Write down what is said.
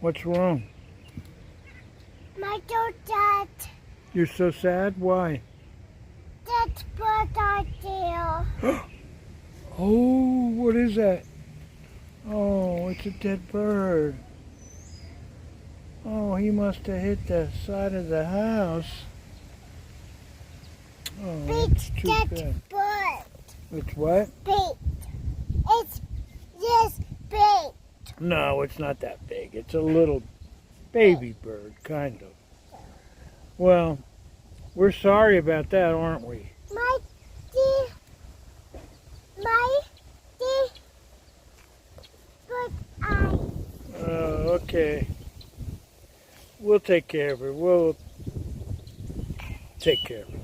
What's wrong? My dad. You're so sad? Why? That bird out there. Oh, what is that? Oh, it's a dead bird. Oh, he must have hit the side of the house. Oh, Big that's too dead bad. bird. It's what? Big. It's yes, big. No, it's not that big. It's a little baby bird, kind of. Well, we're sorry about that, aren't we? My bird eye. Oh, okay. We'll take care of her. We'll take care of her.